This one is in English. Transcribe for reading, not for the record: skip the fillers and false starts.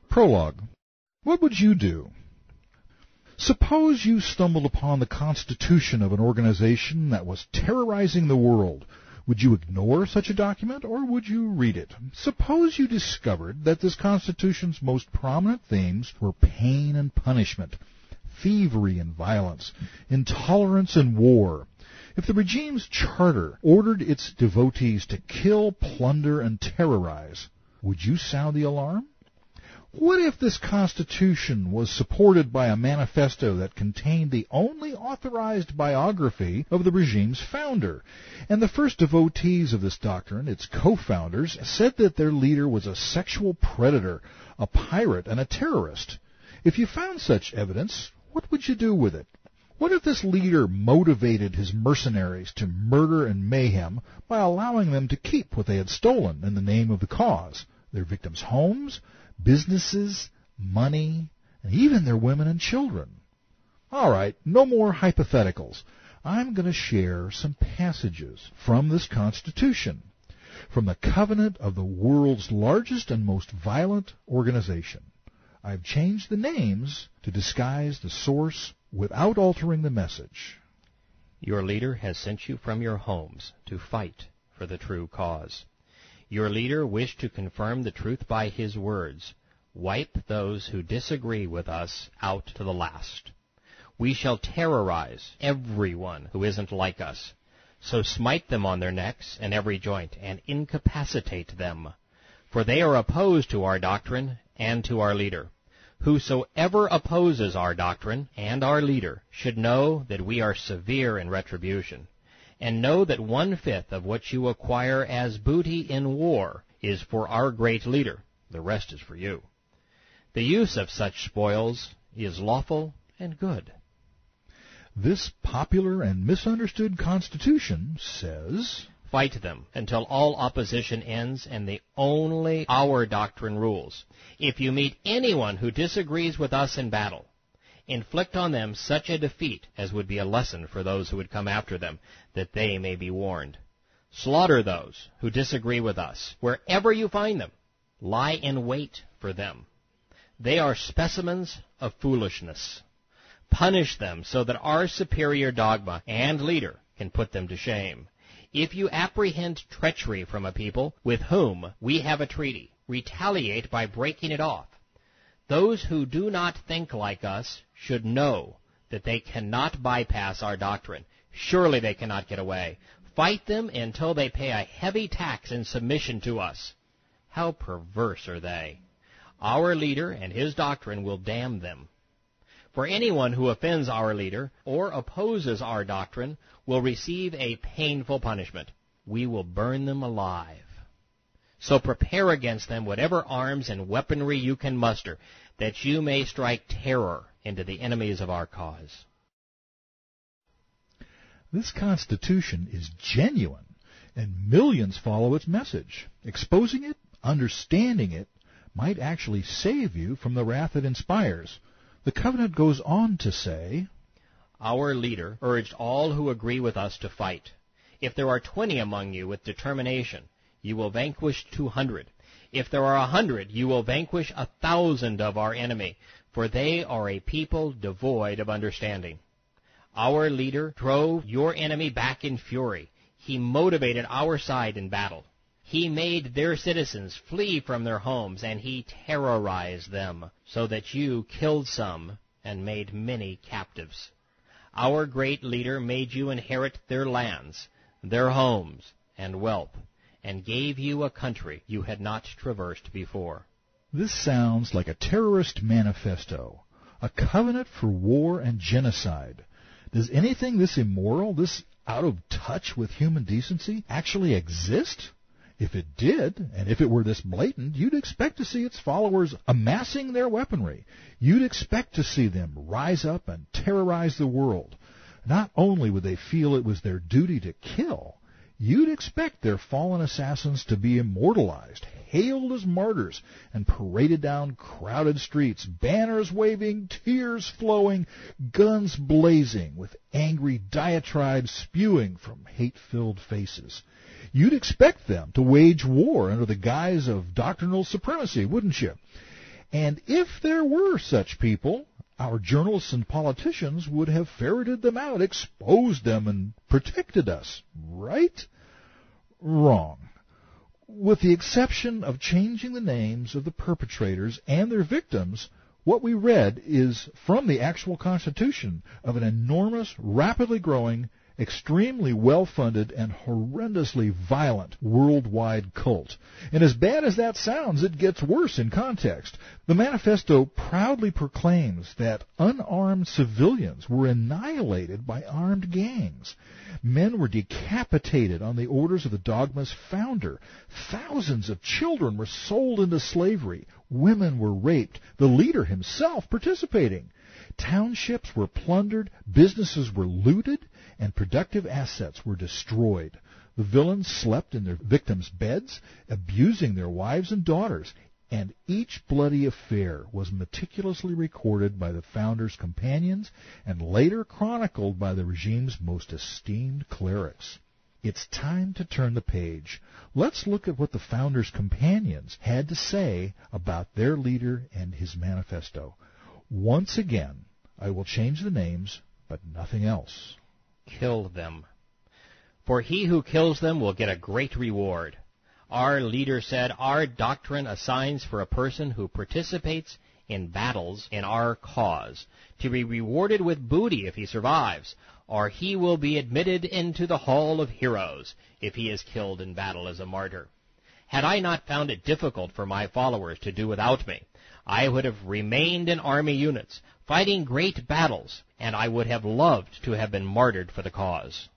Prologue. What would you do? Suppose you stumbled upon the constitution of an organization that was terrorizing the world. Would you ignore such a document, or would you read it? Suppose you discovered that this constitution's most prominent themes were pain and punishment, thievery and violence, intolerance and war. If the regime's charter ordered its devotees to kill, plunder, and terrorize, would you sound the alarm? What if this Constitution was supported by a manifesto that contained the only authorized biography of the regime's founder, and the first devotees of this doctrine, its co-founders, said that their leader was a sexual predator, a pirate, and a terrorist? If you found such evidence, what would you do with it? What if this leader motivated his mercenaries to murder and mayhem by allowing them to keep what they had stolen in the name of the cause, their victims' homes, businesses, money, and even their women and children? All right, no more hypotheticals. I'm going to share some passages from this Constitution, from the covenant of the world's largest and most violent organization. I've changed the names to disguise the source without altering the message. Your leader has sent you from your homes to fight for the true cause. Your leader wished to confirm the truth by his words. Wipe those who disagree with us out to the last. We shall terrorize everyone who isn't like us. So smite them on their necks and every joint, and incapacitate them. For they are opposed to our doctrine and to our leader. Whosoever opposes our doctrine and our leader should know that we are severe in retribution. And know that 1/5 of what you acquire as booty in war is for our great leader. The rest is for you. The use of such spoils is lawful and good. This popular and misunderstood Constitution says, Fight them until all opposition ends and only our doctrine rules. If you meet anyone who disagrees with us in battle, inflict on them such a defeat as would be a lesson for those who would come after them, that they may be warned. Slaughter those who disagree with us. Wherever you find them, lie in wait for them. They are specimens of foolishness. Punish them so that our superior dogma and leader can put them to shame. If you apprehend treachery from a people with whom we have a treaty, retaliate by breaking it off. Those who do not think like us should know that they cannot bypass our doctrine. Surely they cannot get away. Fight them until they pay a heavy tax in submission to us. How perverse are they! Our leader and his doctrine will damn them. For anyone who offends our leader or opposes our doctrine will receive a painful punishment. We will burn them alive. So prepare against them whatever arms and weaponry you can muster, that you may strike terror into the enemies of our cause. This Constitution is genuine, and millions follow its message. Exposing it, understanding it, might actually save you from the wrath it inspires. The covenant goes on to say, Our leader urged all who agree with us to fight. If there are 20 among you with determination, you will vanquish 200. If there are 100, you will vanquish 1,000 of our enemy, for they are a people devoid of understanding. Our leader drove your enemy back in fury. He motivated our side in battle. He made their citizens flee from their homes, and he terrorized them, so that you killed some and made many captives. Our great leader made you inherit their lands, their homes, and wealth, and gave you a country you had not traversed before. This sounds like a terrorist manifesto, a covenant for war and genocide. Does anything this immoral, this out of touch with human decency, actually exist? If it did, and if it were this blatant, you'd expect to see its followers amassing their weaponry. You'd expect to see them rise up and terrorize the world. Not only would they feel it was their duty to kill, you'd expect their fallen assassins to be immortalized, hailed as martyrs, and paraded down crowded streets, banners waving, tears flowing, guns blazing, with angry diatribes spewing from hate-filled faces. You'd expect them to wage war under the guise of doctrinal supremacy, wouldn't you? And if there were such people, our journalists and politicians would have ferreted them out, exposed them, and protected us, right? Wrong. With the exception of changing the names of the perpetrators and their victims, what we read is from the actual Constitution of an enormous, rapidly growing, extremely well-funded, and horrendously violent worldwide cult. And as bad as that sounds, it gets worse in context. The manifesto proudly proclaims that unarmed civilians were annihilated by armed gangs. Men were decapitated on the orders of the dogma's founder. Thousands of children were sold into slavery. Women were raped, the leader himself participating. Townships were plundered, businesses were looted, and productive assets were destroyed. The villains slept in their victims' beds, abusing their wives and daughters, and each bloody affair was meticulously recorded by the founders' companions and later chronicled by the regime's most esteemed clerics. It's time to turn the page. Let's look at what the founders' companions had to say about their leader and his manifesto. Once again, I will change the names, but nothing else. Kill them. For he who kills them will get a great reward. Our leader said, our doctrine assigns for a person who participates in battles in our cause to be rewarded with booty if he survives, or he will be admitted into the hall of heroes if he is killed in battle as a martyr. Had I not found it difficult for my followers to do without me, I would have remained in army units, fighting great battles, and I would have loved to have been martyred for the cause.